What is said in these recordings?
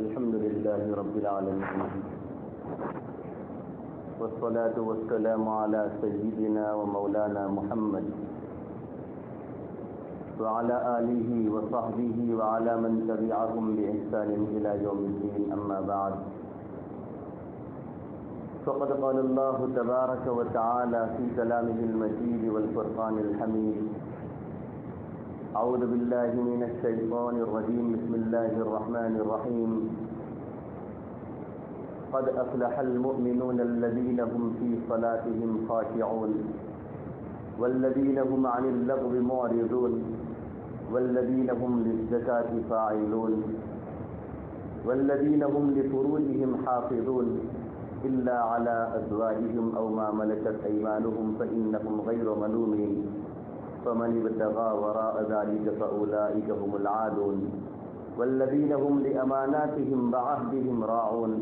الحمد لله رب العالمين، والصلاة والسلام على سيدنا ومولانا محمد وعلى آله وصحبه وعلى من تبعهم بإحسان إلى يوم الدين. أما بعد، فقد قال الله تبارك وتعالى في كلامه المجيد والفرقان الحميد: أعوذ بالله من الشيطان الرجيم، بسم الله الرحمن الرحيم. قد أفلح المؤمنون الذين هم في صلاتهم خاشعون والذين هم عن اللغو معرضون والذين هم للزكاة فاعلون والذين هم لفروجهم حافظون إلا على أزواجهم أو ما ملكت أيمانهم فإنهم غير ملومين فمن ابتغى وراء ذلك فأولئك هم العادون والذين هم لأماناتهم وعهدهم راعون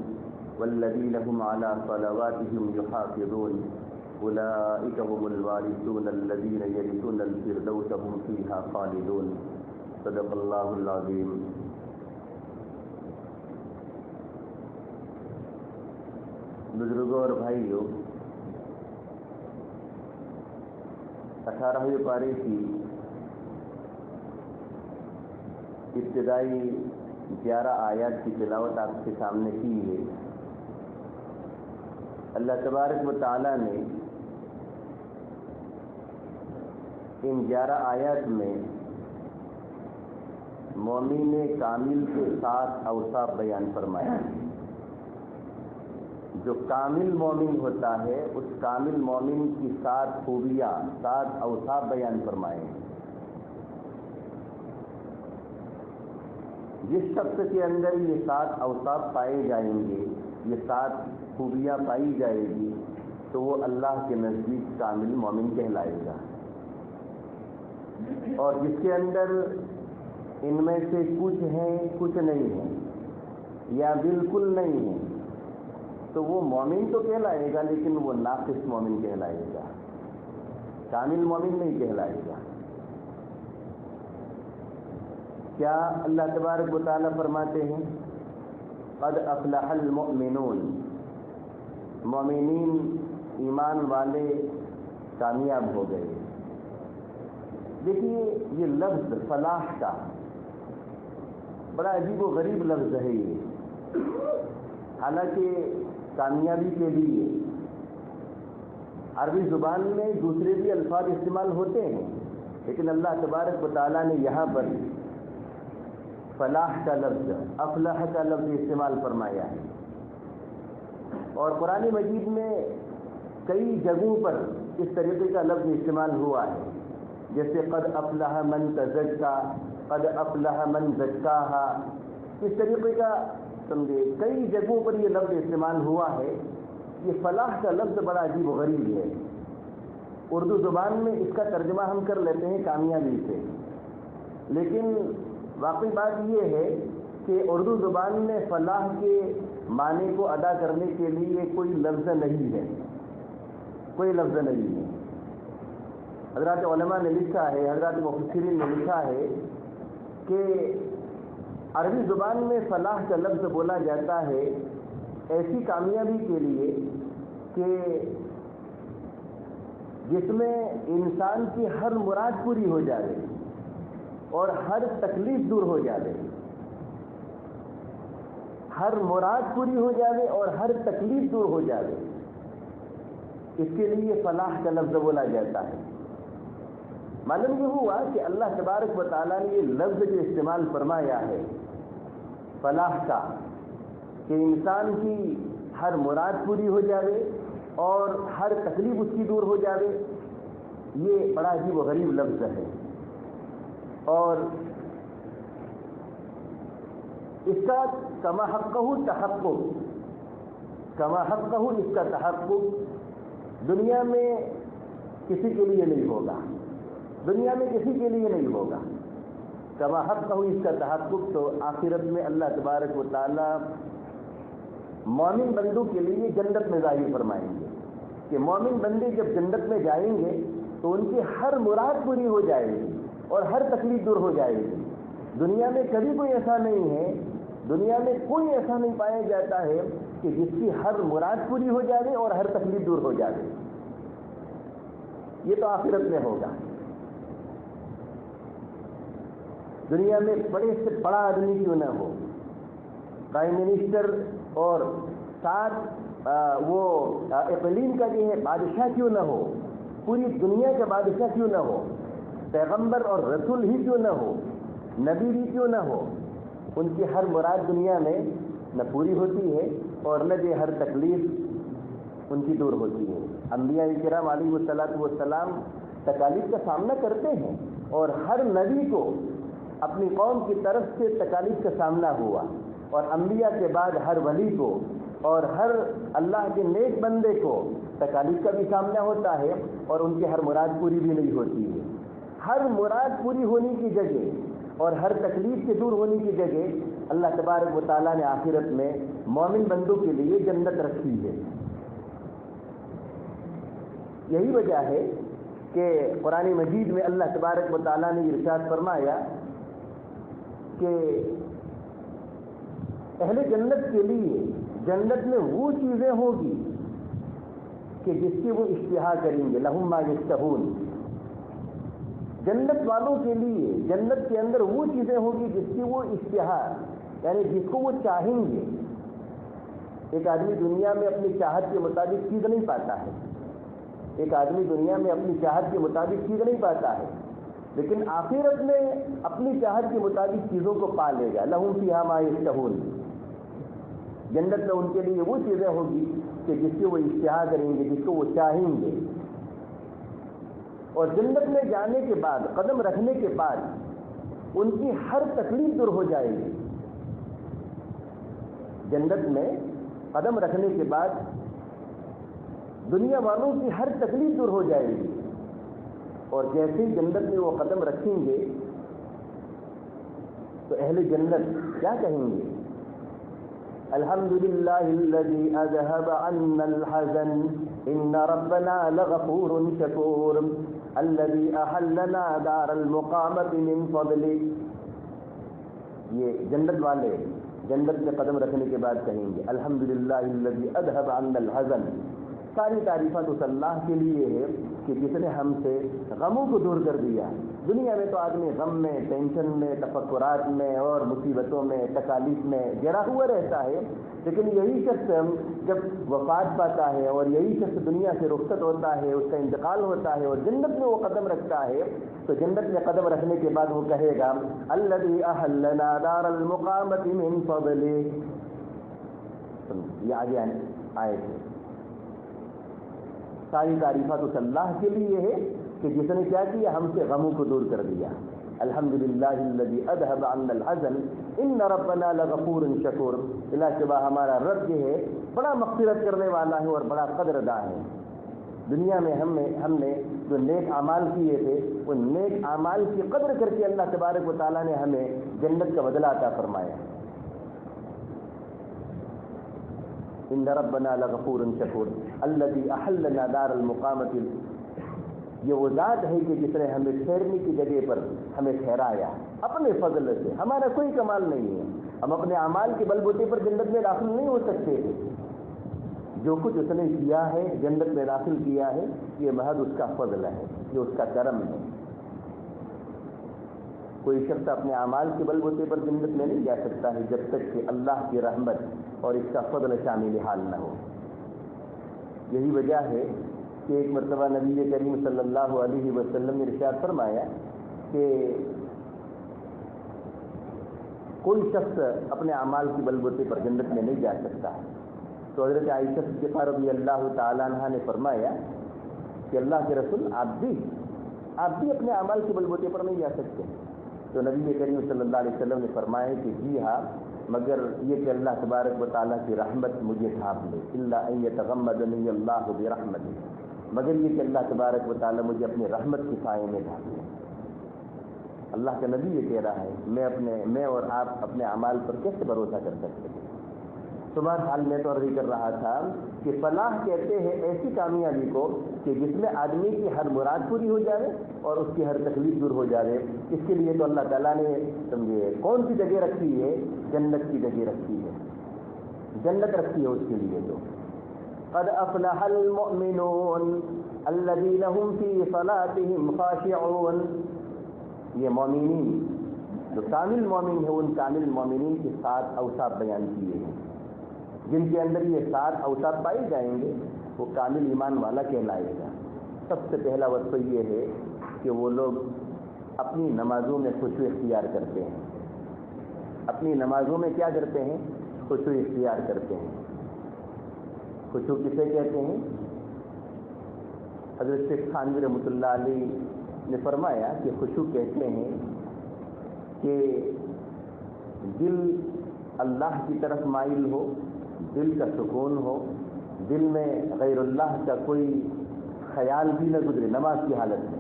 والذين هم على صلواتهم يحافظون أولئك هم الوارثون الذين يرثون الفردوس هم فيها خالدون. صدق الله العظيم. بزرگوں اور بھائیوں، 18ویں پارے کی ابتدائی 11 آیات کی تلاوت آپ کے سامنے کی ہے. اللہ تبارک و تعالیٰ نے ان 11 آیات میں مومن کامل کے 7 اوصاف بیان فرمائے. جو کامل مومن ہوتا ہے اس کامل مومن کی 7 خوبیاں، 7 اوصاف بیان فرمائے. جس شخص کے اندر یہ 7 اوصاف پائے جائیں گے، یہ 7 خوبیاں پائی جائے گی، تو وہ اللہ کے نزدیک کامل مومن کہلائے گا. اور جس کے اندر ان میں سے کچھ ہیں کچھ نہیں ہیں یا بالکل نہیں ہیں، تو وہ مومن تو کہلائے گا لیکن وہ ناقص مومن کہلائے گا، کامل مومن نہیں کہلائے گا. کیا اللہ تبارک و تعالیٰ فرماتے ہیں قد افلح المؤمنون، مومنین ایمان والے کامیاب ہو گئے. دیکھیے یہ لفظ فلاح کا بڑا عجیب و غریب لفظ ہے یہ. حالانکہ کامیابی کے لیے عربی زبان میں دوسرے بھی الفاظ استعمال ہوتے ہیں، لیکن اللہ تبارک و تعالیٰ نے یہاں پر فلاح کا لفظ، افلح کا لفظ استعمال فرمایا ہے. اور قرآن مجید میں کئی جگہوں پر اس طریقے کا لفظ استعمال ہوا ہے، جیسے قد افلح من تزکا، قد افلح من زکاہا. اس طریقے کا سمجھے کئی جگہوں پر یہ لفظ استعمال ہوا ہے. یہ فلاح کا لفظ بڑا عجیب و غریب ہے. اردو زبان میں اس کا ترجمہ ہم کر لیتے ہیں کامیابی سے، لیکن واقعی بات یہ ہے کہ اردو زبان میں فلاح کے معنی کو ادا کرنے کے لیے کوئی لفظ نہیں ہے، کوئی لفظ نہیں ہے. حضرات علماء نے لکھا ہے، حضرات مفسرین نے لکھا ہے کہ عربی زبان میں فلاح کا لفظ بولا جاتا ہے ایسی کامیابی کے لیے کہ جس میں انسان کی ہر مراد پوری ہو جائے اور ہر تکلیف دور ہو جائے، ہر مراد پوری ہو جائے اور ہر تکلیف دور ہو جائے. اس کے لیے فلاح کا لفظ بولا جاتا ہے. معلوم یہ ہوا کہ اللہ تبارک و تعالیٰ نے یہ لفظ جو استعمال فرمایا ہے فلاح کا، کہ انسان کی ہر مراد پوری ہو جائے اور ہر تکلیف اس کی دور ہو جائے، یہ بڑا عجیب و غریب لفظ ہے. اور اس کا کما حقہ تحقق، کما حقہ اس کا تحقق دنیا میں کسی کے لیے نہیں ہوگا، دنیا میں کسی کے لیے نہیں ہوگا. کما حقہ اس کا تحقق تو آخرت میں اللہ تبارک و تعالیٰ مومن بندوں کے لیے جنت میں ظاہر فرمائیں گے کہ مومن بندے جب جنت میں جائیں گے تو ان کی ہر مراد پوری ہو جائے گی اور ہر تکلیف دور ہو جائے گی. دنیا میں کبھی کوئی ایسا نہیں ہے دنیا میں کوئی ایسا نہیں پایا جاتا ہے کہ جس کی ہر مراد پوری ہو جائے اور ہر تکلیف دور ہو جائے. یہ تو آخرت میں ہوگا. دنیا میں بڑے سے بڑا آدمی کیوں نہ ہو, پرائم منسٹر اور ساتھ وہ اقلیم کا جو ہے بادشاہ کیوں نہ ہو, پوری دنیا کا بادشاہ کیوں نہ ہو, پیغمبر اور رسول ہی کیوں نہ ہو, نبی بھی کیوں نہ ہو, ان کی ہر مراد دنیا میں نہ پوری ہوتی ہے اور نہ جو ہر تکلیف ان کی دور ہوتی ہے. انبیاء کرام علیہ السلام تکالیف کا سامنا کرتے ہیں اور ہر نبی کو اپنی قوم کی طرف سے تکالیف کا سامنا ہوا, اور انبیاء کے بعد ہر ولی کو اور ہر اللہ کے نیک بندے کو تکالیف کا بھی سامنا ہوتا ہے اور ان کی ہر مراد پوری بھی نہیں ہوتی ہے. ہر مراد پوری ہونے کی جگہ اور ہر تکلیف سے دور ہونے کی جگہ اللہ تبارک و تعالیٰ نے آخرت میں مومن بندوں کے لیے جنت رکھی ہے. یہی وجہ ہے کہ قرآن مجید میں اللہ تبارک و تعالیٰ نے ارشاد فرمایا کہ اہل جنت کے لیے جنت میں وہ چیزیں ہوگی کہ جس کی وہ اشتہا کریں گے. لہم ما یشتہون. جنت والوں کے لیے جنت کے اندر وہ چیزیں ہوگی جس کی وہ اشتہا, یعنی جس کو وہ چاہیں گے. ایک آدمی دنیا میں اپنی چاہت کے مطابق چیز نہیں پاتا ہے, ایک آدمی دنیا میں اپنی چاہت کے مطابق چیز نہیں پاتا ہے, لیکن آخرت میں اپنی چاہت کے مطابق چیزوں کو پا لے گا. لہم فیہا ما یشتہون. جنت میں ان کے لیے وہ چیزیں ہوگی کہ جس کی وہ اشتہا کریں گے, جس کو وہ چاہیں گے. اور جنت میں جانے کے بعد, قدم رکھنے کے بعد ان کی ہر تکلیف دور ہو جائے گی. جنت میں قدم رکھنے کے بعد دنیا والوں کی ہر تکلیف دور ہو جائے گی, اور جیسے ہی جنت میں وہ قدم رکھیں گے تو اہل جنت کیا کہیں گے؟ الحمدللہ الذی اذہب عنا الحزن ان ربنا لغفور شکور الذی احلنا دار المقامت من فضلہ. یہ جنت والے جنت میں قدم رکھنے کے بعد کہیں گے الحمدللہ الذی اذہب عنا الحزن. ساری تعریفات اس اللہ کے لیے ہے کہ جس نے ہم سے غموں کو دور کر دیا. دنیا میں تو آدمی غم میں, ٹینشن میں, تفکرات میں اور مصیبتوں میں, تکالیف میں گرا ہوا رہتا ہے, لیکن یہی شخص جب وفات پاتا ہے اور یہی شخص دنیا سے رخصت ہوتا ہے, اس کا انتقال ہوتا ہے اور جنت میں وہ قدم رکھتا ہے, تو جنت میں قدم رکھنے کے بعد وہ کہے گا الذی احلنا دار المقامت من فضلہ. یہ آگے آئے تھے. ساری تعریفات اس اللہ کے لیے ہے کہ جس نے کیا کیا, ہم سے غموں کو دور کر دیا. الحمدللہ الذی اذہب عنا الحزن ان ربنا لغفور شکور. اللہ کے بعد ہمارا رب جو ہے بڑا مغفرت کرنے والا ہے اور بڑا قدرداں ہے. دنیا میں ہم نے جو نیک اعمال کیے تھے ان نیک اعمال کی قدر کر کے اللہ تبارک و تعالیٰ نے ہمیں جنت کا بدلہ عطا فرمایا. ان ربنا لغفور شکور الذی احلنا دار المقامت. یہ وہ ذات ہے کہ جس نے ہمیں ٹھہرنے کی جگہ پر ہمیں ٹھہرایا اپنے فضل سے. ہمارا کوئی کمال نہیں ہے, ہم اپنے اعمال کے بل بوتے پر جنت میں داخل نہیں ہو سکتے تھے. جو کچھ اس نے کیا ہے جنت میں داخل کیا ہے یہ محض اس کا فضل ہے, یہ اس کا کرم ہے. کوئی شخص اپنے اعمال کے بل بوتے پر جنت میں نہیں جا سکتا ہے جب تک کہ اللہ کی رحمت اور اس کا فضل شامل حال نہ ہو. یہی وجہ ہے کہ ایک مرتبہ نبی کریم صلی اللہ علیہ وسلم نے ارشاد فرمایا کہ کوئی شخص اپنے اعمال کی بل بوتے پر جنت میں نہیں جا سکتا ہے. تو حضرت عائشہ صدیقہ رضی اللہ تعالیٰ عنہا نے فرمایا کہ اللہ کے رسول آپ بھی اپنے اعمال کے بل بوتے پر نہیں جا سکتے. تو نبی کریم صلی اللہ علیہ وسلم نے فرمایا کہ جی ہاں, مگر یہ کہ اللہ تبارک و تعالیٰ کی رحمت مجھے ڈھانپ لے. الا ان یتغمدنی اللہ برحمتہ. مگر یہ کہ اللہ تبارک و تعالیٰ مجھے اپنی رحمت کے سائے میں ڈھانپ لے. اللہ کا نبی یہ کہہ رہا ہے, میں اور آپ اپنے اعمال پر کیسے بھروسہ کر سکتے ہیں؟ تمہارا حال میں تو عرض کر رہا تھا کہ فلاح کہتے ہیں ایسی کامیابی کو کہ جس میں آدمی کی ہر مراد پوری ہو جائے اور اس کی ہر تکلیف دور ہو جائے. اس کے لیے تو اللہ تعالیٰ نے سمجھے کون سی جگہ رکھی ہے؟ جنت کی جگہ رکھی ہے, جنت رکھی ہے اس کے لیے. تو قد افلح المؤمنون الذین هم فی صلاتهم خاشعون, یہ مومنین جو کامل مومن ہیں ان کامل مومنین کے 7 اوصاف بیان کیے ہیں. جن کے اندر یہ 7 اوصاف پائے جائیں گے وہ کامل ایمان والا کہلائے گا. سب سے پہلا وصف یہ ہے کہ وہ لوگ اپنی نمازوں میں خشوع اختیار کرتے ہیں. اپنی نمازوں میں کیا کرتے ہیں؟ خشوع اختیار کرتے ہیں. خشوع کسے کہتے ہیں؟ حضرت شیخ تھانوی رحمۃ اللہ علیہ نے فرمایا کہ خشوع کہتے ہیں کہ دل اللہ کی طرف مائل ہو, دل کا سکون ہو, دل میں غیر اللہ کا کوئی خیال بھی نہ گزرے. نماز کی حالت میں,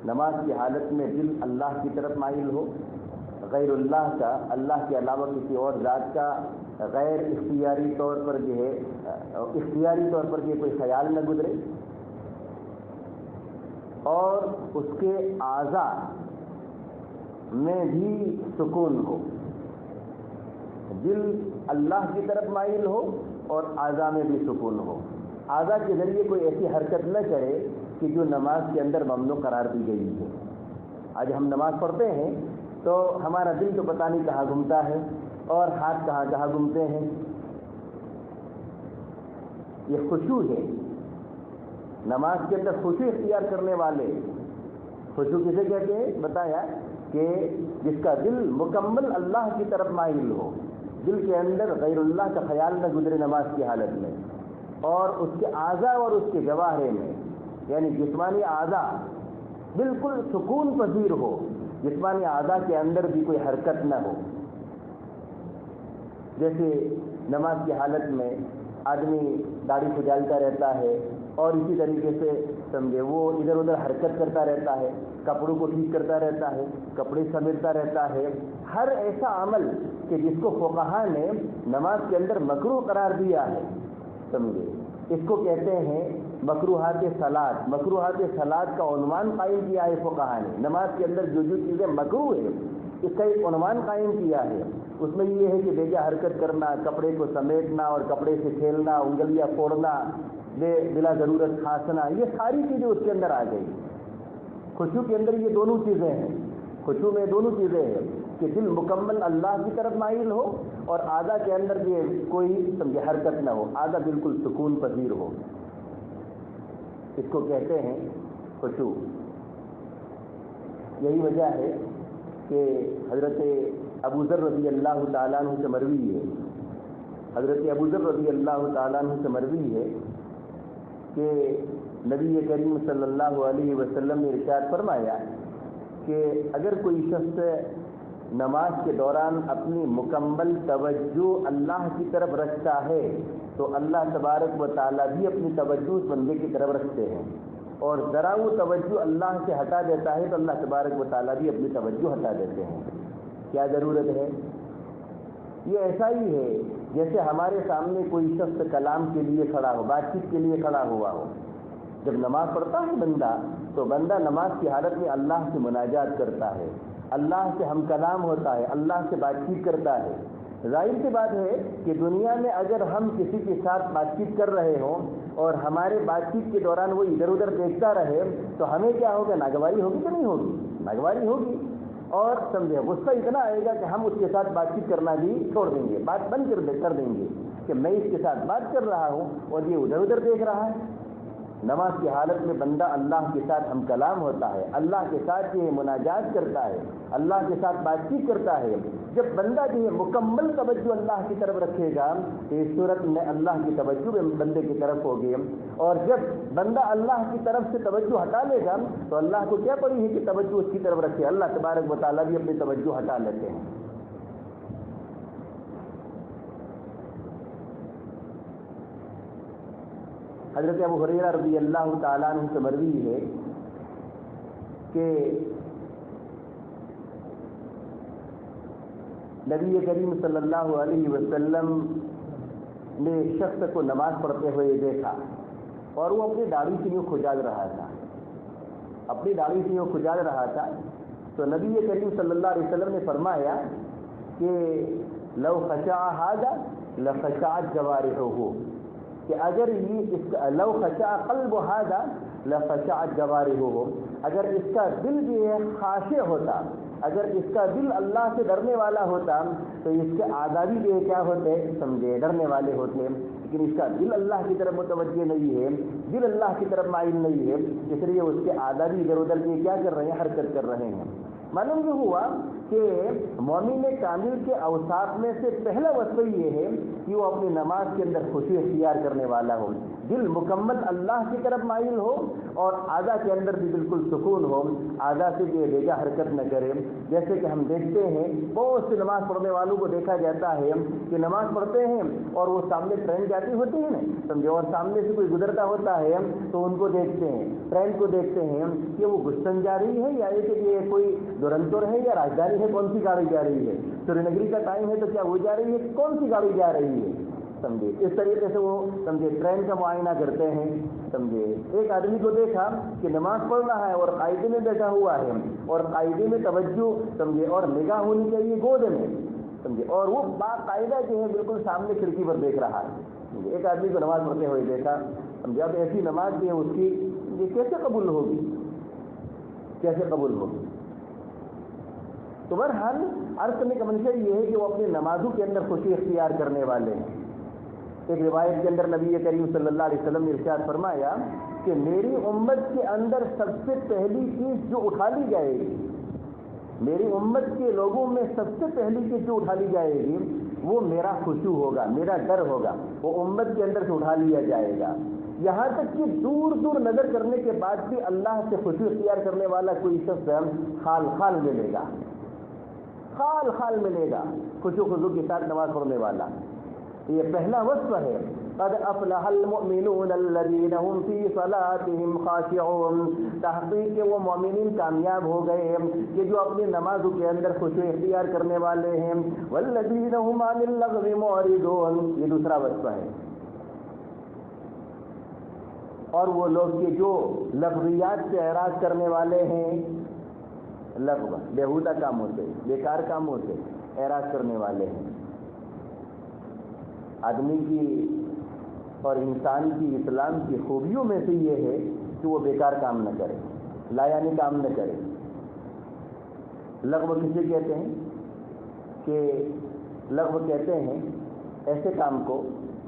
نماز کی حالت میں دل اللہ کی طرف مائل ہو, غیر اللہ کا, اللہ کے علاوہ کسی اور ذات کا غیر اختیاری طور پر جو ہے اختیاری طور پر یہ کوئی خیال نہ گزرے, اور اس کے اعضاء میں بھی سکون ہو. دل اللہ کی طرف مائل ہو اور اعضاء میں بھی سکون ہو. اعضاء کے ذریعے کوئی ایسی حرکت نہ کرے کہ جو نماز کے اندر ممنوع قرار دی گئی ہے. آج ہم نماز پڑھتے ہیں تو ہمارا دل تو پتہ نہیں کہاں گھومتا ہے اور ہاتھ کہاں کہاں گھومتے ہیں. یہ خشوع ہے. نماز کے اندر خشوع اختیار کرنے والے, خشوع کسے کہتے ہیں بتایا کہ جس کا دل مکمل اللہ کی طرف مائل ہو, دل کے اندر غیر اللہ کا خیال نہ گزرے نماز کی حالت میں, اور اس کے اعضاء اور اس کے جواہر میں یعنی جسمانی اعضاء بالکل سکون پذیر ہو, جسمانی اعضاء کے اندر بھی کوئی حرکت نہ ہو. جیسے نماز کی حالت میں آدمی داڑھی کھجالتا رہتا ہے اور اسی طریقے سے سمجھے وہ ادھر ادھر حرکت کرتا رہتا ہے, کپڑوں کو ٹھیک کرتا رہتا ہے, کپڑے سمیٹتا رہتا ہے. ہر ایسا عمل کہ جس کو فقہا نے نماز کے اندر مکروہ قرار دیا ہے, سمجھے اس کو کہتے ہیں مکروہات صلاۃ. مکروہات صلاۃ کا عنوان قائم کیا ہے فقہا نے. نماز کے اندر جو جو چیزیں مکروہ ہیں اس کا ایک عنوان قائم کیا ہے. اس میں یہ ہے کہ بیجا حرکت کرنا, کپڑے کو سمیٹنا اور کپڑے سے کھیلنا, انگلیاں پھوڑنا, بلا ضرورت کھانسنا, یہ ساری چیزیں اس کے اندر آ گئی. خشوع کے اندر یہ دونوں چیزیں ہیں. خشوع میں دونوں چیزیں ہیں کہ دل مکمل اللہ کی طرف مائل ہو اور اعضاء کے اندر یہ کوئی سمجھے حرکت نہ ہو, اعضاء بالکل سکون پذیر ہو. اس کو کہتے ہیں خشوع. یہی وجہ ہے کہ حضرت ابو ذر رضی اللہ تعالیٰ عنہ سے مروی ہے, حضرت ابو ذر رضی اللہ تعالیٰ عنہ سے مروی ہے کہ نبی کریم صلی اللہ علیہ وسلم نے ارشاد فرمایا کہ اگر کوئی شخص نماز کے دوران اپنی مکمل توجہ اللہ کی طرف رکھتا ہے تو اللہ تبارک و تعالیٰ بھی اپنی توجہ اس بندے کی طرف رکھتے ہیں, اور ذرا وہ توجہ اللہ سے ہٹا دیتا ہے تو اللہ تبارک و تعالیٰ بھی اپنی توجہ ہٹا دیتے ہیں. کیا ضرورت ہے؟ یہ ایسا ہی ہے جیسے ہمارے سامنے کوئی شخص کلام کے لیے کھڑا ہو, بات چیت کے لیے کھڑا ہوا ہو. جب نماز پڑھتا ہے بندہ تو بندہ نماز کی حالت میں اللہ سے مناجات کرتا ہے, اللہ سے ہم کلام ہوتا ہے, اللہ سے بات چیت کرتا ہے. ظاہر سی بات ہے کہ دنیا میں اگر ہم کسی کے ساتھ بات چیت کر رہے ہوں اور ہمارے بات چیت کے دوران وہ ادھر ادھر دیکھتا رہے تو ہمیں کیا ہوگا؟ ناگواری ہوگی کہ نہیں ہوگی؟ ناگواری ہوگی, اور سمجھے غصہ اتنا آئے گا کہ ہم اس کے ساتھ بات چیت کرنا بھی چھوڑ دیں گے, بات بند کر دیں گے کہ میں اس کے ساتھ بات کر رہا ہوں اور یہ ادھر ادھر دیکھ رہا ہے. نماز کی حالت میں بندہ اللہ کے ساتھ ہم کلام ہوتا ہے, اللہ کے ساتھ یہ مناجات کرتا ہے, اللہ کے ساتھ بات چیت کرتا ہے. جب بندہ جو ہے مکمل توجہ اللہ کی طرف رکھے گا تو اس صورت میں اللہ کی توجہ بندے کی طرف ہوگی, اور جب بندہ اللہ کی طرف سے توجہ ہٹا لے گا تو اللہ کو کیا پڑی ہے کہ توجہ اس کی طرف رکھے, اللہ تبارک و تعالیٰ بھی اپنی توجہ ہٹا لیتے ہیں. حضرت ابو ہریرہ رضی اللہ تعالیٰ عنہ سے مروی ہے کہ نبی کریم صلی اللہ علیہ وسلم نے شخص کو نماز پڑھتے ہوئے دیکھا اور وہ اپنی داڑھی سے یوں کھجال رہا تھا، اپنی داڑھی سے یوں کھجال رہا تھا. تو نبی کریم صلی اللہ علیہ وسلم نے فرمایا کہ لو خشع ھذا لخشعت جوارحہ، کہ اگر یہ لو خشع قلب ھذا لخشعت جوارحہ، اگر اس کا دل بھی خاشع ہوتا، اگر اس کا دل اللہ سے ڈرنے والا ہوتا تو اس کے اعضاء بھی کیا ہوتے، سمجھے، ڈرنے والے ہوتے. لیکن اس کا دل اللہ کی طرف متوجہ نہیں ہے، دل اللہ کی طرف مائل نہیں ہے، اس لیے اس کے اعضاء بھی ادھر ادھر کے کیا کر رہے ہیں، حرکت کر رہے ہیں. معلوم یہ ہوا کہ مومن کامل کے اوصاف میں سے پہلا وصف یہ ہے کہ وہ اپنی نماز کے اندر خوشی اختیار کرنے والا ہو، دل مکمل اللہ کی طرف مائل ہو اور اعضاء کے اندر بھی بالکل سکون ہو، اعضاء سے بھی بے جا حرکت نہ کرے. جیسے کہ ہم دیکھتے ہیں بہت سے نماز پڑھنے والوں کو دیکھا جاتا ہے کہ نماز پڑھتے ہیں اور وہ سامنے ٹرین جاتی ہوتی ہے نا، سمجھے، اور سامنے سے کوئی گزرتا ہوتا ہے تو ان کو دیکھتے ہیں، ٹرین کو دیکھتے ہیں کہ وہ گستن جا رہی ہے یا یہ کوئی دورنتور ہے یا راجدھانی ہے، کون سی گاڑی جا رہی ہے، سری نگری کا ٹائم ہے تو کیا وہ جا رہی ہے، کون سی گاڑی جا رہی ہے، سمجھے. اس طریقے سے وہ سمجھے ٹرین کا معائنہ کرتے ہیں. سمجھے ایک آدمی کو دیکھا کہ نماز پڑھ رہا ہے اور قاعدے میں بیٹھا ہوا ہے اور قاعدے میں توجہ، سمجھے، اور نگاہ ہونی چاہیے گود میں، سمجھے، اور وہ باقاعدہ جو ہے بالکل سامنے کھڑکی پر دیکھ رہا ہے. ایک آدمی کو نماز پڑھتے ہوئے دیکھا، سمجھے. اب ایسی نماز جو ہے اس کی یہ کیسے قبول ہوگی، کیسے قبول ہوگی؟ تو بہرحال عرض کرنے کا منشا یہ ہے کہ وہ اپنی نمازوں کے اندر خوشی اختیار کرنے والے ہیں. ایک روایت کے اندر نبی کریم صلی اللہ علیہ وسلم نے ارشاد فرمایا کہ میری امت کے اندر سب سے پہلی چیز جو اٹھا لی جائے گی، میری امت کے لوگوں میں سب سے پہلی چیز جو اٹھا لی جائے گی وہ میرا خشوع ہوگا، میرا ڈر ہوگا، وہ امت کے اندر سے اٹھا لیا جائے گا. یہاں تک کہ دور دور نظر کرنے کے بعد بھی اللہ سے خشوع اختیار کرنے والا کوئی شخص خال خال ملے گا، خال خال ملے گا خشوع خضوع کے ساتھ نماز پڑھنے والا. یہ پہلا وصف ہے، قد افلح المؤمنون الذين هم في صلاتهم خاشعون. تحقیق کہ وہ مومنین کامیاب ہو گئے کہ جو اپنی نمازوں کے اندر خشوع اختیار کرنے والے ہیں. والذین هم عن اللغو معرضون، یہ دوسرا وصف ہے. اور وہ لوگ کہ جو لغویات سے اعراض کرنے والے ہیں، لغو بیہودہ کاموں سے، بیکار کاموں سے اعراض کرنے والے ہیں. آدمی کی اور انسان کی اسلام کی خوبیوں میں سے یہ ہے کہ وہ بیکار کام نہ کرے، لایانی کام نہ کرے. لغو کسے کہتے ہیں؟ کہ لغو کہتے ہیں ایسے کام کو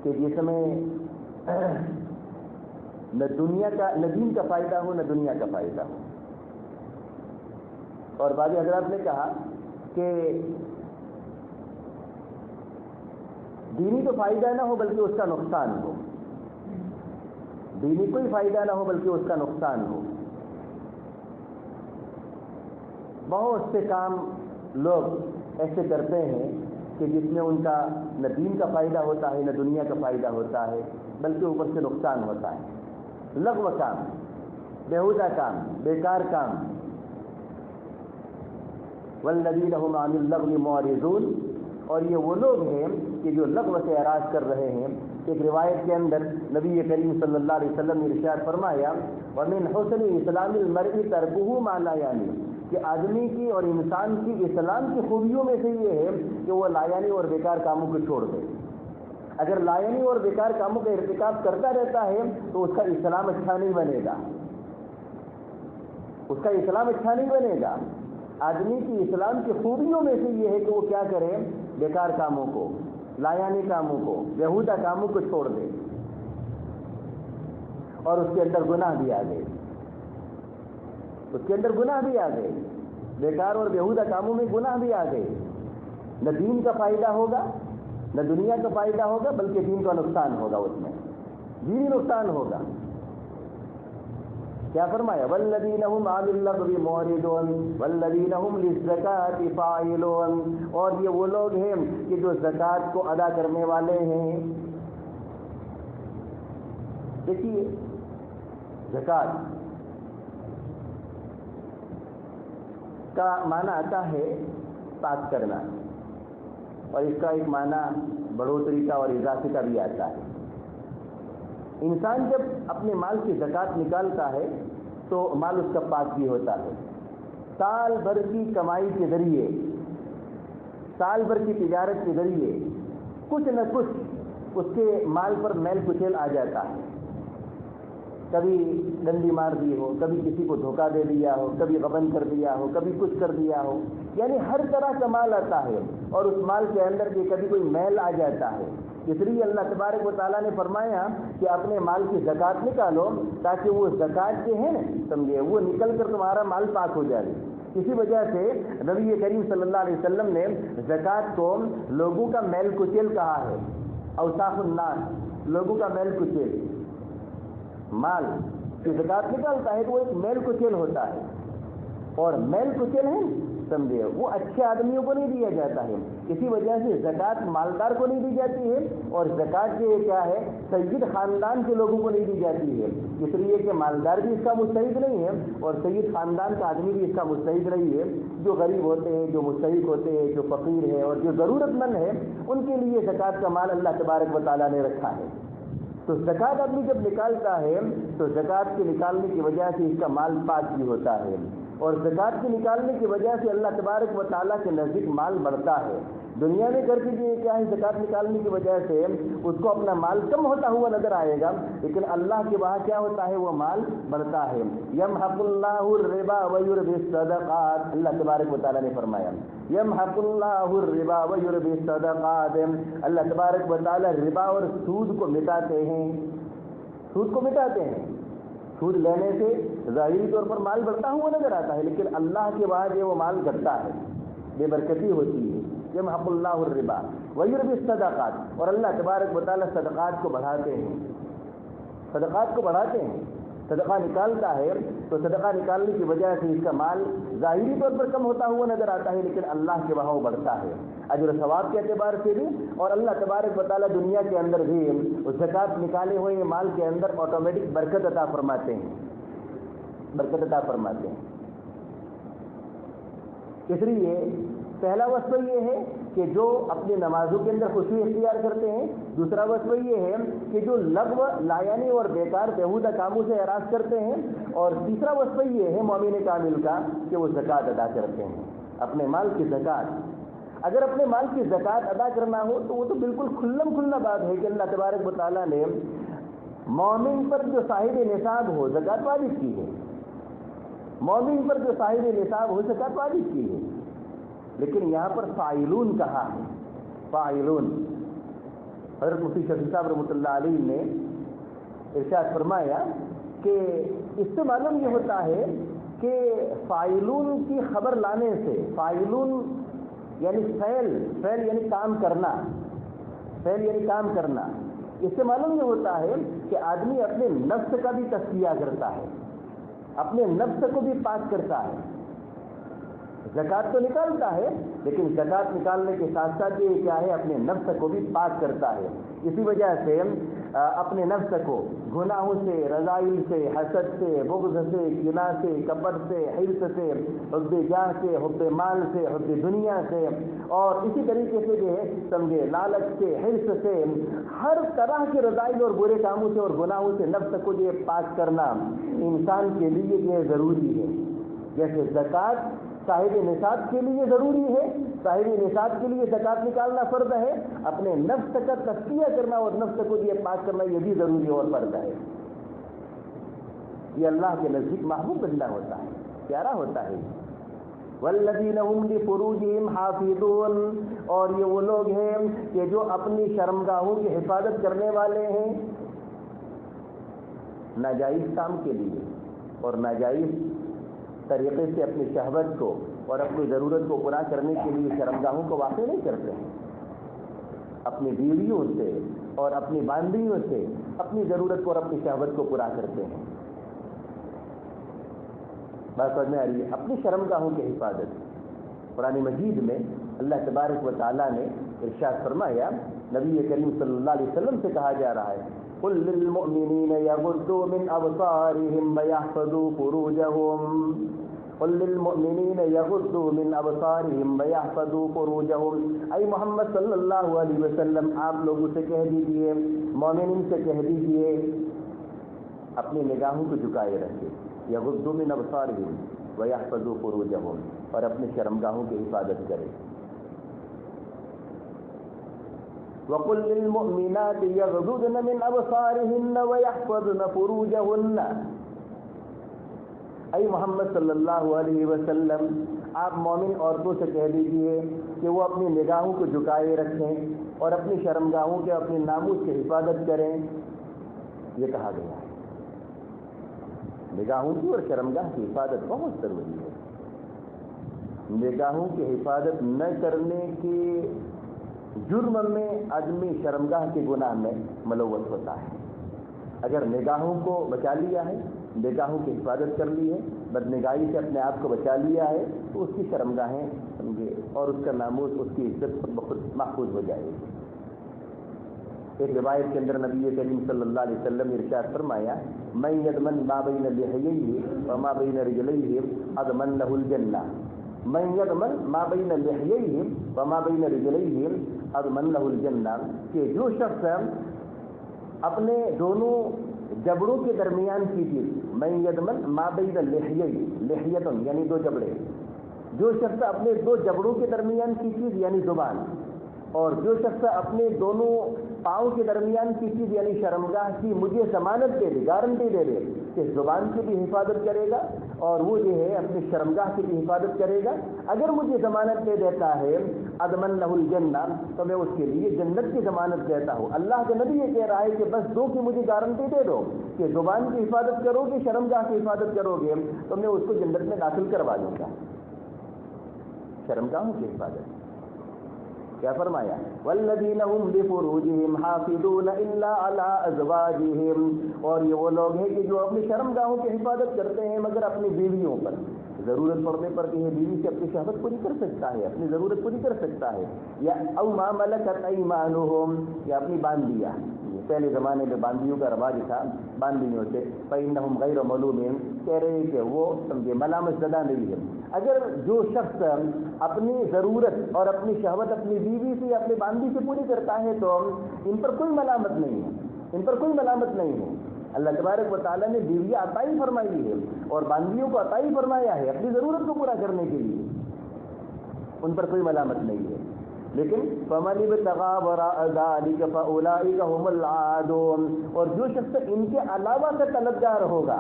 کہ جس میں نہ دنیا کا، نہ دین کا فائدہ ہو، نہ دنیا کا فائدہ ہو. اور بعض حضرات نے کہا کہ دینی تو فائدہ نہ ہو بلکہ اس کا نقصان ہو، دینی کوئی فائدہ نہ ہو بلکہ اس کا نقصان ہو. بہت سے کام لوگ ایسے کرتے ہیں کہ جس میں ان کا نہ دین کا فائدہ ہوتا ہے، نہ دنیا کا فائدہ ہوتا ہے، بلکہ اوپر سے نقصان ہوتا ہے. لغو کام، بیہودہ کام، بیکار کام. والذین هم عن اللغو معرضون، اور یہ وہ لوگ ہیں کہ جو لغو سے اعراض کر رہے ہیں. ایک روایت کے اندر نبی کریم صلی اللہ علیہ وسلم نے ارشاد فرمایا ومن حسن اسلام المرء ترکہ ما لا یعنی، کہ آدمی کی اور انسان کی اسلام کی خوبیوں میں سے یہ ہے کہ وہ لایانی اور بیکار کاموں کو چھوڑ دے. اگر لایانی اور بیکار کاموں کا ارتکاب کرتا رہتا ہے تو اس کا اسلام اچھا نہیں بنے گا، اس کا اسلام اچھا نہیں بنے گا. آدمی کی اسلام کی خوبیوں میں سے یہ ہے کہ وہ کیا کرے، بیکار کاموں کو، لایانی کاموں کو، بیہودہ کاموں کو چھوڑ دے. اور اس کے اندر گناہ بھی آ گئے، اس کے اندر گناہ بھی آ گئے، بیکار اور بیہودہ کاموں میں گناہ بھی آ گئے. نہ دین کا فائدہ ہوگا، نہ دنیا کا فائدہ ہوگا، بلکہ دین کا نقصان ہوگا، اس میں دینی نقصان ہوگا. کیا فرمایا والذین هم عن اللغو معرضون والذین هم للزکاۃ فاعلون، اور یہ وہ لوگ ہیں کہ جو زکوٰۃ کو ادا کرنے والے ہیں. دیکھیے زکوٰۃ کا معنی آتا ہے پاک کرنا، اور اس کا ایک معنی بڑھوتری کا اور اضافے کا بھی آتا ہے. انسان جب اپنے مال کی زکوٰۃ نکالتا ہے تو مال اس کا پاک بھی ہوتا ہے. سال بھر کی کمائی کے ذریعے، سال بھر کی تجارت کے ذریعے کچھ نہ کچھ اس کے مال پر میل کچیل آ جاتا ہے. کبھی ڈنڈی مار دی ہو، کبھی کسی کو دھوکہ دے دیا ہو، کبھی غبن کر دیا ہو، کبھی کچھ کر دیا ہو، یعنی ہر طرح کا مال آتا ہے اور اس مال کے اندر کے کبھی کوئی میل آ جاتا ہے. اس لیے اللہ تبارک و تعالیٰ نے فرمایا کہ اپنے مال کی زکوٰۃ نکالو تاکہ وہ زکوٰۃ جو ہے نا سمجھے وہ نکل کر تمہارا مال پاک ہو جائے. اسی وجہ سے نبی کریم صلی اللہ علیہ وسلم نے زکوٰۃ کو لوگوں کا میل کچیل کہا ہے. اوساخ الناس، لوگوں کا میل کچیل. مال کی زکوٰۃ نکالتا ہے تو وہ ایک میل کچیل ہوتا ہے، اور میل کچیل ہے سمجھے وہ اچھے آدمیوں کو نہیں دیا جاتا ہے. اسی وجہ سے زکوٰۃ مالدار کو نہیں دی جاتی ہے، اور زکوٰۃ یہ کیا ہے سید خاندان کے لوگوں کو نہیں دی جاتی ہے، اس لیے کہ مالدار بھی اس کا مستحق نہیں ہے اور سید خاندان کا آدمی بھی اس کا مستحق نہیں ہے. جو غریب ہوتے ہیں، جو مستحق ہوتے ہیں، جو فقیر ہے اور جو ضرورت مند ہے، ان کے لیے زکوٰۃ کا مال اللہ تبارک و تعالیٰ نے رکھا ہے. تو زکوٰۃ آدمی جب نکالتا ہے تو زکوٰۃ کے نکالنے کی وجہ سے اس کا مال پاک بھی ہوتا ہے، اور زکوٰۃ کے نکالنے کی وجہ سے اللہ تبارک و تعالیٰ کے نزدیک مال بڑھتا ہے. دنیا میں کر دیجیے کیا ہے زکوٰۃ نکالنے کی وجہ سے اس کو اپنا مال کم ہوتا ہوا نظر آئے گا، لیکن اللہ کے وہاں کیا ہوتا ہے وہ مال بڑھتا ہے. یمحق اللہ الربا ویربی الصدقات، اللہ تبارک و تعالیٰ نے فرمایا یمحق اللہ الربا ویربی الصدقات، اللہ تبارک و تعالیٰ ربا اور سود کو مٹاتے ہیں. سود کو مٹاتے ہیں. سود لینے سے ظاہری طور پر مال بڑھتا ہوا نظر آتا ہے، لیکن اللہ کے بعد وہ مال گھٹتا ہے، بے برکتی ہوتی ہے. یمحق اللہ الربا ویربی الصدقات، اور اللہ تبارک و تعالیٰ صدقات کو بڑھاتے ہیں. صدقات کو بڑھاتے ہیں. صدقہ نکالتا ہے تو صدقہ نکالنے کی وجہ سے اس کا مال ظاہری طور پر کم ہوتا ہوا نظر آتا ہے، لیکن اللہ کے وہاں وہ بڑھتا ہے اجر و ثواب کے اعتبار سے بھی. اور اللہ تبارک و تعالیٰ دنیا کے اندر بھی اس زکوٰۃ نکالے ہوئے مال کے اندر آٹومیٹک برکت عطا فرماتے ہیں، برکت عطا فرماتے ہیں. اس لیے پہلا وصف یہ ہے کہ جو اپنی نمازوں کے اندر خوشی اختیار کرتے ہیں. دوسرا وصف یہ ہے کہ جو لغو لایانی اور بیکار بیہودہ کاموں سے اعراض کرتے ہیں. اور تیسرا وصف یہ ہے مومن کامل کا کہ وہ زکوٰۃ ادا کرتے ہیں، اپنے مال کی زکوٰۃ. اگر اپنے مال کی زکوٰۃ ادا کرنا ہو تو وہ تو بالکل کھلم کھلا بات ہے کہ اللہ تبارک و تعالیٰ نے مومن پر جو صاحب نصاب ہو زکوٰۃ واجب کی ہے. مومن پر جو صاحب نصاب ہو زکوٰۃ واجب کی ہے، لیکن یہاں پر فاعلون کہا ہے. فاعلون. حضرت مفتی شفیع صاحب رحمۃ اللہ علیہ نے ارشاد فرمایا کہ اس سے معلوم یہ ہوتا ہے کہ فاعلون کی خبر لانے سے، فاعلون یعنی فعل یعنی کام کرنا، فعل یعنی کام کرنا، اس سے معلوم یہ ہوتا ہے کہ آدمی اپنے نفس کا بھی تزکیہ کرتا ہے، اپنے نفس کو بھی پاک کرتا ہے. زکوٰۃ تو نکالتا ہے لیکن زکوٰۃ نکالنے کے ساتھ ساتھ یہ کیا ہے اپنے نفس کو بھی پاک کرتا ہے. اسی وجہ سے اپنے نفس کو گناہوں سے، رذائل سے، حسد سے، بغض سے، کینہ سے، کبر سے، حرص سے، حب جاہ سے، حب مال سے، حب دنیا سے، اور اسی طریقے سے جو ہے سمجھے لالچ سے، حرص سے، ہر طرح کے رذائل اور برے کاموں سے اور گناہوں سے نفس کو جو ہے پاک کرنا انسان کے لیے جو ہے ضروری ہے. جیسے زکوٰۃ صاحب نصاب کے لیے ضروری ہے، صاحب نصاب کے لیے زکوٰۃ نکالنا فرض ہے، اپنے نفس کا تزکیہ کرنا اور نفس کو یہ پاک کرنا یہ بھی ضروری اور فرض ہے. یہ اللہ کے نزدیک محبوب بندہ ہوتا ہے، پیارا ہوتا ہے. والذین هم لفروجہم حافظون، اور یہ وہ لوگ ہیں کہ جو اپنی شرمگاہوں کی حفاظت کرنے والے ہیں ناجائز کام کے لیے اور ناجائز طریقے سے اپنی شہوت کو اور اپنی ضرورت کو پورا کرنے کے لیے شرمگاہوں کو واقع نہیں کرتے ہیں. اپنی بیویوں سے اور اپنی باندیوں سے اپنی ضرورت کو اور اپنی شہوت کو پورا کرتے ہیں. بات سمجھ میں آ رہی ہے؟ اپنی شرمگاہوں کی حفاظت. قرآن مجید میں اللہ تبارک و تعالیٰ نے ارشاد فرمایا، نبی کریم صلی اللہ علیہ وسلم سے کہا جا رہا ہے قل للمؤمنین یغضوا من ابصارهم ویحفظوا فروجهم، قل للمؤمنین یغضوا من ابصارہم ویحفظوا فروجہم، اے محمد صلی اللہ علیہ وسلم آپ لوگوں سے کہہ دیجئے، مومنین سے کہہ دیجئے اپنی نگاہوں کو جھکائے رکھے، یغضوا من ابصارہم ویحفظوا فروجہم، اور اپنی شرمگاہوں کی حفاظت کرے۔ وَقُلْ لِلْمُؤْمِنَاتِ يَغْضُضْنَ مِنْ أَبْصَارِهِنَّ وَيَحْفَظْنَ فُرُوجَهُنَّ، اے محمد صلی اللہ علیہ وسلم آپ مومن عورتوں سے کہہ دیجئے کہ وہ اپنی نگاہوں کو جھکائے رکھیں اور اپنی شرمگاہوں کے، اپنے ناموس کی حفاظت کریں۔ یہ کہا گیا ہے نگاہوں کی اور شرمگاہ کی حفاظت بہت ضروری ہے۔ نگاہوں کی حفاظت نہ کرنے کے جرم میں آدمی شرمگاہ کے گناہ میں ملوث ہوتا ہے۔ اگر نگاہوں کو بچا لیا ہے، نگاہوں کی حفاظت کر لی ہے، بدنگاہی سے اپنے آپ کو بچا لیا ہے، تو اس کی شرمگاہیں سمجھے اور اس کا ناموس، اس کی عزت بخود محفوظ ہو جائے گی۔ ایک روایت کے اندر نبی کریم صلی اللہ علیہ وسلم نے ارشاد فرمایا، من یضمن ما بین لحییہ وما بین رجلیہ اضمن لہ الجنہ، من یضمن ما بین لحییہ وما بین رجلیہ اضمن لہ الجنہ، کہ جو شخص اپنے دونوں جبڑوں کے درمیان کی چیز، من یضمن ما بین لحییہ، لحیۃ یعنی دو جبڑے، جو شخص اپنے دو جبڑوں کے درمیان کی چیز یعنی زبان، اور جو شخص اپنے دونوں پاؤں کے درمیان کی چیز یعنی شرمگاہ کی مجھے ضمانت دے دے، گارنٹی دے دے کہ زبان کی بھی حفاظت کرے گا اور وہ جو ہے اپنی شرمگاہ کی بھی حفاظت کرے گا، اگر مجھے ضمانت دے دیتا ہے اضمن لہ الجنہ، تو میں اس کے لیے جنت کی ضمانت دیتا ہوں۔ اللہ کے نبی یہ کہہ رہا ہے کہ بس دو کی مجھے گارنٹی دے دو کہ زبان کی حفاظت کرو گے، شرمگاہ کی حفاظت کرو گے، تو میں اس کو جنت میں داخل کروا دوں گا۔ شرمگاہوں کی حفاظت کیا فرمایا، والذین هم لفروجہم حافظون الا علی ازواجہم، اور یہ وہ لوگ ہیں کہ جو اپنی شرمگاہوں کی حفاظت کرتے ہیں مگر اپنی بیویوں پر، ضرورت پڑنے پر کہ یہ بیوی سے اپنی شہوت پوری کر سکتا ہے، اپنی ضرورت پوری کر سکتا ہے، یا او ما ملکت ایمانہم، یا اپنی باندیاں، پہلے زمانے میں باندیوں کا رواج تھا، باندیوں سے، فإنہم غیر ملومین، کہہ رہے ہیں کہ وہ سمجھے ملامت زدہ نہیں ہے۔ اگر جو شخص اپنی ضرورت اور اپنی شہوت اپنی بیوی سے یا اپنی باندی سے پوری کرتا ہے تو ان پر کوئی ملامت نہیں ہے، ان پر کوئی ملامت نہیں ہے۔ اللہ تبارک و تعالیٰ نے بیویاں عطائی فرمائی ہے اور باندیوں کو عطائی فرمایا ہے اپنی ضرورت کو پورا کرنے کے لیے، ان پر کوئی ملامت نہیں ہے۔ لیکن فَمَنِ ابْتَغَىٰ وَرَاءَ ذَٰلِكَ فَأُولَٰئِكَ هُمُ الْعَادُونَ، اور جو شخص ان کے علاوہ کا طلبگار ہوگا،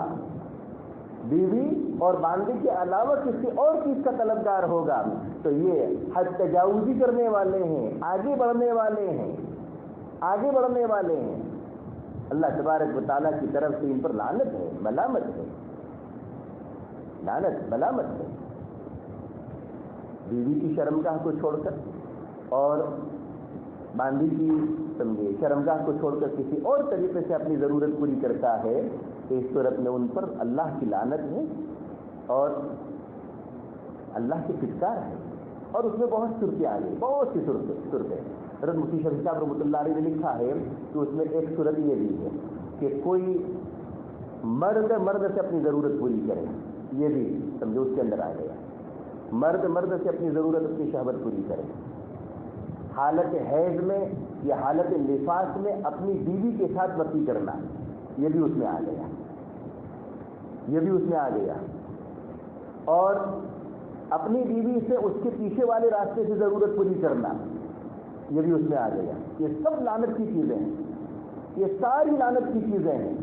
بیوی اور باندی کے علاوہ کسی اور چیز کا طلبگار ہوگا، تو یہ حد تجاوزی کرنے والے ہیں، آگے بڑھنے والے ہیں، آگے بڑھنے والے ہیں۔ اللہ تبارک و تعالیٰ کی طرف سے ان پر لعنت ہے، ملامت ہے، لعنت ملامت ہے۔ بیوی کی شرمگاہ کو چھوڑ کر اور باندی کی سمجھے شرمگاہ کو چھوڑ کر کسی اور طریقے سے اپنی ضرورت پوری کرتا ہے، تو اس صورت میں ان پر اللہ کی لعنت ہے اور اللہ کی فٹکار ہے، اور اس میں بہت صورتیں آ گئی، بہت سی صورتیں۔ حضرت مفتی شفیع صاحب رحمۃ اللہ علیہ نے لکھا ہے کہ اس میں ایک صورت یہ بھی ہے کہ کوئی مرد سے اپنی ضرورت پوری کرے، یہ بھی سمجھو اس کے اندر آ گیا، مرد سے اپنی ضرورت اپنی شہوت پوری کرے، حالت حیض میں یا حالت نفاس میں اپنی بیوی کے ساتھ وصی کرنا، یہ بھی اس میں آ گیا، یہ بھی اس میں آ گیا، اور اپنی بیوی سے اس کے پیچھے والے راستے سے ضرورت پوری کرنا، یہ بھی اس میں آ گیا۔ یہ سب لعنت کی چیزیں ہیں، یہ ساری لعنت کی چیزیں ہیں۔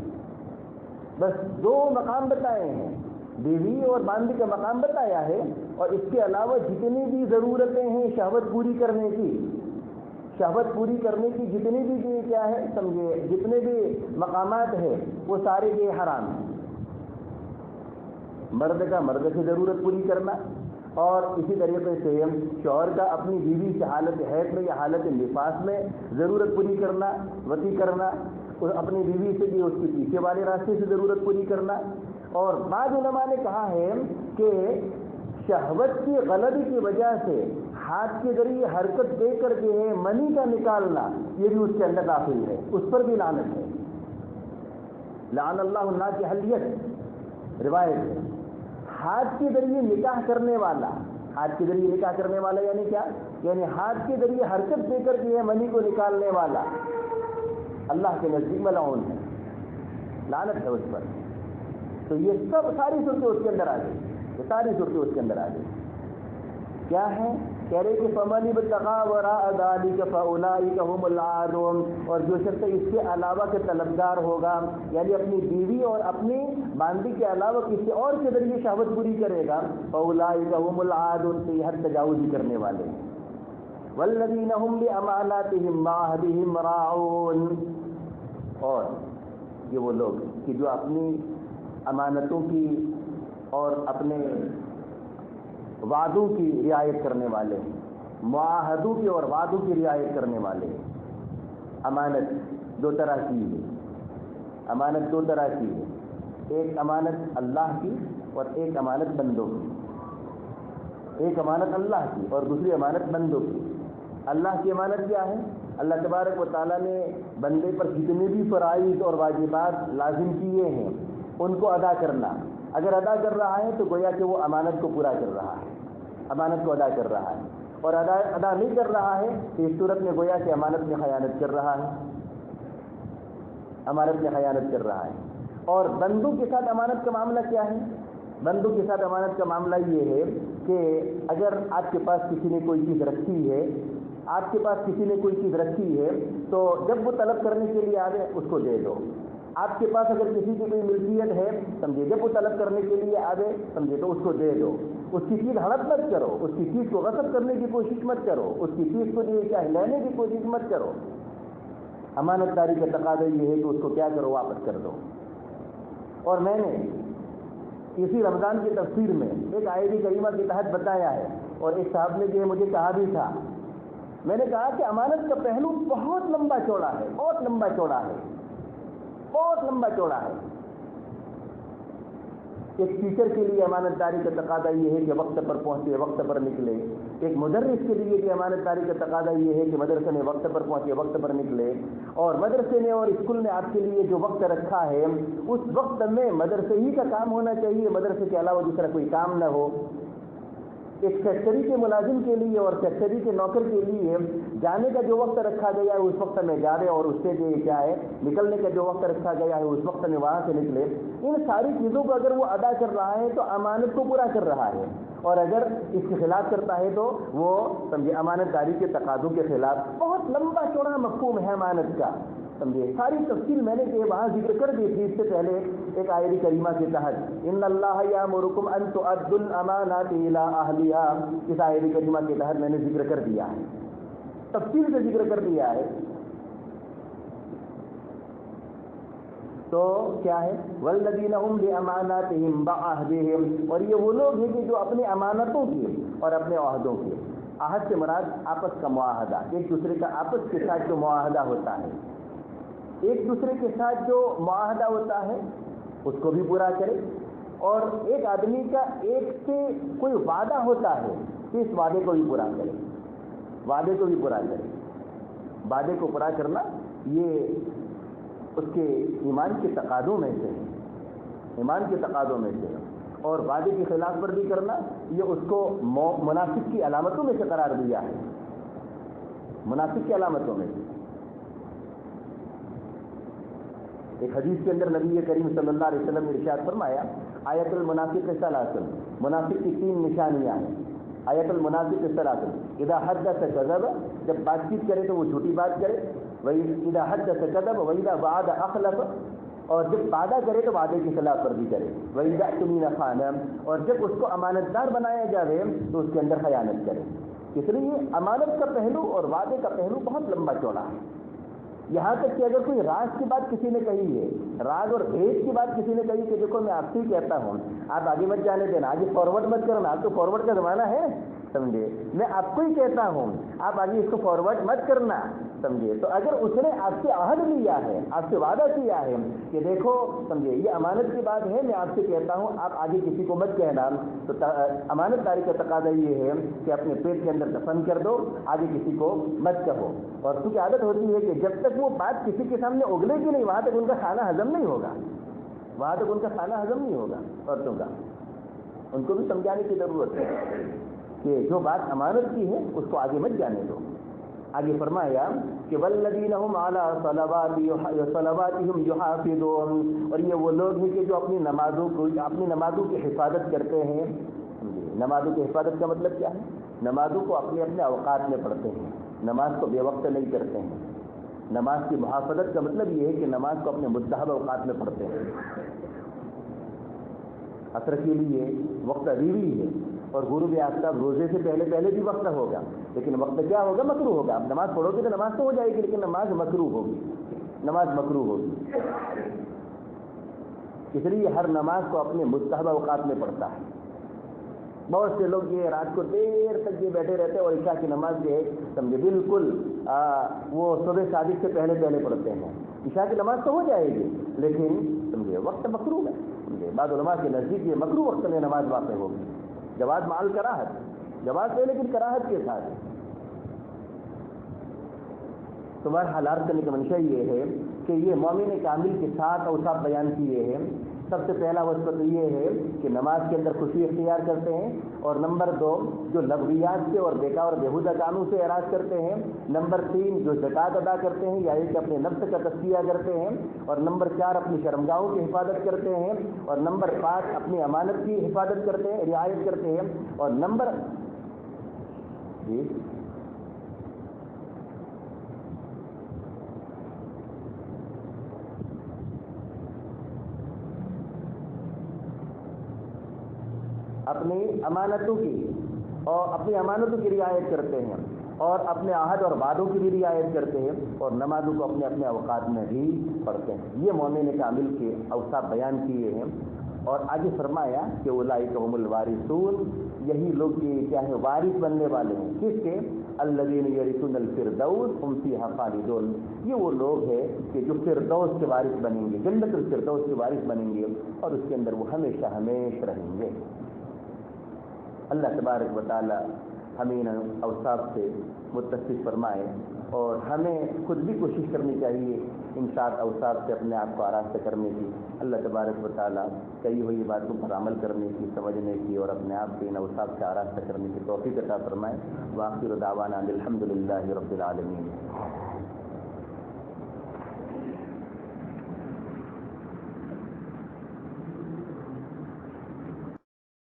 بس دو مقام بتائے ہیں، بیوی اور باندی کا مقام بتایا ہے، اور اس کے علاوہ جتنی بھی ضرورتیں ہیں شہوت پوری کرنے کی، شہوت پوری کرنے کی جتنی بھی کیا ہے سمجھے جتنے بھی مقامات ہیں وہ سارے یہ حرام ہیں۔ مرد کا مرد سے ضرورت پوری کرنا، اور اسی طریقے سے شوہر کا اپنی بیوی سے حالت حیض میں یا حالت نفاس میں ضرورت پوری کرنا، وصی کرنا، اور اپنی بیوی سے بھی اس کے پیچھے والے راستے سے ضرورت پوری کرنا۔ اور بعض علماء نے کہا ہے کہ شہوت کی غلبی کی وجہ سے ہاتھ کے ذریعے حرکت دے کر کے منی کا نکالنا، یہ بھی اس کے اندر داخل ہے، اس پر بھی لعنت ہے۔ لعن اللہ الناکحلیت روایت ہے، ہاتھ کے ذریعے نکاح کرنے والا، ہاتھ کے ذریعے نکاح کرنے والا یعنی کیا؟ یعنی ہاتھ کے ذریعے حرکت دے کر کے منی کو نکالنے والا اللہ کے نزدیک ملعون ہے، لعنت ہے اس پر۔ تو یہ سب ساری صورتیں اس کے اندر آ گئی، یہ ساری صورتیں اس کے اندر آ گئی۔ کیا ہے؟ کہہ رہے کہ فَمَنِ ابْتَغَىٰ وَرَاءَ ذَٰلِكَ فَأُولَٰئِكَ هُمُ الْعَادُونَ، اور جو شخص اس کے علاوہ کے طلبگار ہوگا، یعنی اپنی بیوی اور اپنی باندی کے علاوہ کسی اور کے ذریعے شہوت پوری کرے گا، فَأُولَٰئِكَ هُمُ الْعَادُونَ، تو یہ حد تجاوزی کرنے والے ہیں۔ وَالَّذِينَ هُمْ لِأَمَانَاتِهِمْ وَعَهْدِهِمْ رَاعُونَ، اور یہ وہ لوگ کہ جو اپنی امانتوں کی اور اپنے وعدوں کی رعایت کرنے والے ہیں، معاہدوں کی اور وعدوں کی رعایت کرنے والے ہیں۔ امانت دو طرح کی ہے، امانت دو طرح کی ہے، ایک امانت اللہ کی اور ایک امانت بندوں کی، ایک امانت اللہ کی اور دوسری امانت بندوں کی۔ اللہ کی امانت کیا ہے؟ اللہ تبارک و تعالیٰ نے بندے پر جتنے بھی فرائض اور واجبات لازم کیے ہیں ان کو ادا کرنا، اگر ادا کر رہا ہے تو گویا کہ وہ امانت کو پورا کر رہا ہے، امانت کو ادا کر رہا ہے، اور ادا نہیں کر رہا ہے تو اس صورت میں گویا کہ امانت میں خیانت کر رہا ہے، امانت میں خیانت کر رہا ہے۔ اور بندوں کے ساتھ امانت کا معاملہ کیا ہے؟ بندوں کے ساتھ امانت کا معاملہ یہ ہے کہ اگر آپ کے پاس کسی نے کوئی چیز رکھی ہے، آپ کے پاس کسی نے کوئی چیز رکھی ہے تو جب وہ طلب کرنے کے لیے آئے اس کو دے دو۔ آپ کے پاس اگر کسی کی کوئی ملکیت ہے سمجھے، جب وہ طلب کرنے کے لیے آئے سمجھے تو اس کو دے دو۔ اس کی چیز ہڑپ مت کرو، اس کی چیز کو غصب کرنے کی کوشش مت کرو، اس کی چیز کو لیے چاہے لینے کی کوشش مت کرو۔ امانت داری کا تقاضا یہ ہے کہ اس کو کیا کرو؟ واپس کر دو۔ اور میں نے اسی رمضان کی تفسیر میں ایک آیت کریمہ کے تحت بتایا ہے، اور ایک صاحب نے جو مجھے کہا بھی تھا، میں نے کہا کہ امانت کا پہلو بہت لمبا چوڑا ہے، بہت لمبا چوڑا ہے، بہت لمبا چوڑا ہے۔ ایک ٹیچر کے لیے امانت داری کا تقاضا یہ ہے کہ وقت پر پہنچے، وقت پر نکلے۔ ایک مدرس کے لیے بھی امانت داری کا تقاضا یہ ہے کہ مدرسے میں وقت پر پہنچے، وقت پر نکلے۔ اور مدرسے نے اور اسکول نے آپ کے لیے جو وقت رکھا ہے اس وقت میں مدرسے ہی کا کام ہونا چاہیے، مدرسے کے علاوہ دوسرا کوئی کام نہ ہو۔ ایک فیکٹری کے ملازم کے لیے اور فیکٹری کے نوکر کے لیے جانے کا جو وقت رکھا گیا ہے اس وقت میں جانے، اور اس سے جو کیا ہے نکلنے کا جو وقت رکھا گیا ہے اس وقت میں وہاں سے نکلے۔ ان ساری چیزوں کو اگر وہ ادا کر رہا ہے تو امانت کو پورا کر رہا ہے، اور اگر اس کے خلاف کرتا ہے تو وہ سمجھے امانت داری کے تقاضوں کے خلاف۔ بہت لمبا چوڑا مفہوم ہے امانت کا، سمجھے۔ ساری تفصیل میں نے وہاں ذکر کر دی تھی اس سے پہلے ایک آیت کریمہ کے تحت، ان اللہ یامرکم ان تؤدوا الامانات الی اہلھا، اس آیت کریمہ کے تحت میں نے ذکر کر دیا ہے، تفصیل سے ذکر کر دیا ہے۔ تو کیا ہے؟ والذین هم باماناتهم وعهدهم، اور یہ وہ لوگ ہیں کہ جو اپنی امانتوں کی اور اپنے عہدوں کی، عہد سے مراد آپس کا معاہدہ، ایک دوسرے کا آپس کے ساتھ جو معاہدہ ہوتا ہے، ایک دوسرے کے ساتھ جو معاہدہ ہوتا ہے اس کو بھی پورا کرے، اور ایک آدمی کا ایک سے کوئی وعدہ ہوتا ہے کہ اس وعدے کو بھی پورا کرے، وعدے کو بھی پورا کرے۔ وعدے کو پورا کرنا یہ اس کے ایمان کے تقاضوں میں سے ہے، ایمان کے تقاضوں میں سے، اور وعدے کی خلاف ورزی کرنا یہ اس کو منافق کی علامتوں میں سے قرار دیا ہے، منافق کی علامتوں میں سے۔ ایک حدیث کے اندر نبی کریم صلی اللہ علیہ وسلم نے ارشاد فرمایا، آیت المنافق ثلاث، منافق کی 3 نشانیاں ہیں۔ آیت المنافق ثلاث، اذا حدث کذب، جب بات چیت کرے تو وہ جھوٹی بات کرے، اذا حدث کذب واذا وعد اخلف، اور جب وعدہ کرے تو وعدے کی خلاف ورزی کرے، واذا اؤتمن خان، اور جب اس کو امانت دار بنایا جائے تو اس کے اندر خیانت کرے۔ اس لیے امانت کا پہلو اور وعدے کا پہلو بہت لمبا چوڑا ہے، یہاں تک کہ اگر کوئی راز کی بات کسی نے کہی ہے، راز اور بھید کی بات کسی نے کہی کہ دیکھو میں آپ سے ہی کہتا ہوں، آپ آگے مت جانے دینا، آگے فارورڈ مت کرنا، آپ تو فارورڈ کا زمانہ ہے، سمجھے، میں آپ کو ہی کہتا ہوں آپ آگے اس کو فارورڈ مت کرنا، سمجھے۔ تو اگر اس نے آپ سے عہد لیا ہے، آپ سے وعدہ کیا ہے کہ دیکھو سمجھے یہ امانت کی بات ہے، میں آپ سے کہتا ہوں آپ آگے کسی کو مت کہنا، تو امانت داری کا تقاضا یہ ہے کہ اپنے پیٹ کے اندر دفن کر دو، آگے کسی کو مت کہو۔ اور کیونکہ عادت ہوتی ہے کہ جب تک وہ بات کسی کے سامنے اگلے گی نہیں وہاں تک ان کا کھانا ہضم نہیں ہوگا، وہاں تک ان کا کھانا ہضم نہیں ہوگا عورتوں کا۔ ان کو بھی سمجھانے کی ضرورت ہے کہ جو بات امانت کی ہے اس کو آگے مت جانے دو. آگے فرمایا کہ والذین هم علی صلواتہم یحافظون، اور یہ وہ لوگ ہیں کہ جو اپنی نمازوں کی حفاظت کرتے ہیں. نمازوں کی حفاظت کا مطلب کیا ہے؟ نمازوں کو اپنے اوقات میں پڑھتے ہیں، نماز کو بے وقت نہیں کرتے ہیں. نماز کی محافظت کا مطلب یہ ہے کہ نماز کو اپنے مستحب اوقات میں پڑھتے ہیں. عصر کے لیے وقت ابھی بھی ہے اور غروب آفتاب روزے سے پہلے بھی وقت ہوگا، لیکن وقت کیا ہوگا؟ مکروہ ہوگا. آپ نماز پڑھو گے تو نماز تو ہو جائے گی، لیکن نماز مکروہ ہوگی. اس لیے ہر نماز کو اپنے مستحب اوقات میں پڑھتا ہے. بہت سے لوگ یہ رات کو دیر تک یہ بیٹھے رہتے ہیں اور عشاء کی نماز جو ہے سمجھے بالکل وہ صبح صادق سے پہلے پڑھتے ہیں. عشاء کی نماز تو ہو جائے گی لیکن سمجھے وقت مکروہ ہے. سمجھے بعض علماء کے نزدیک یہ مکروہ وقت میں نماز واقع ہوگی. جواز مال کراہت، جواز ہے لیکن کراہت کے ساتھ. تمہارا حالات کرنے کا منشا یہ ہے کہ یہ مومن کامل کے ساتھ اوصاف بیان کیے ہیں. سب سے پہلا وصف تو یہ ہے کہ نماز کے اندر خوشی اختیار کرتے ہیں، اور نمبر 2 جو لغویات سے اور بیکار اور بےہودہ کاموں سے اعراض کرتے ہیں. نمبر 3 جو زکوٰۃ ادا کرتے ہیں، یعنی کہ اپنے نفس کا تزکیہ کرتے ہیں. اور نمبر 4 اپنی شرمگاہوں کی حفاظت کرتے ہیں. اور نمبر 5 اپنی امانت کی حفاظت کرتے ہیں، رعایت کرتے ہیں. اور نمبر اپنی امانتوں کی رعایت کرتے ہیں، اور اپنے عہد اور وعدوں کی بھی رعایت کرتے ہیں، اور نمازوں کو اپنے اوقات میں بھی پڑھتے ہیں. یہ مومن کامل کے اوصاف بیان کیے ہیں. اور آگے فرمایا کہ اولئک هم الوارثون، یہی لوگ کیا ہے؟ وارث بننے والے ہیں. کس کے؟ الذین یرثون الفردوس هم فیہا خالدون. یہ وہ لوگ ہیں کہ جو فردوس کے وارث بنیں گے، جنت الفردوس کے وارث بنیں گے، اور اس کے اندر وہ ہمیشہ رہیں گے. اللہ تبارک و تعالی ہمیں ان اوصاف سے متصف فرمائے، اور ہمیں خود بھی کوشش کرنی چاہیے ان 7 اوصاف سے اپنے آپ کو آراستہ کرنے کی. اللہ تبارک و تعالی کہی ہوئی باتوں پر عمل کرنے کی، سمجھنے کی، اور اپنے آپ کو ان اوصاف سے آراستہ کرنے کی توفیق عطا فرمائے. وآخر دعوانا الحمد للہ رب العالمین.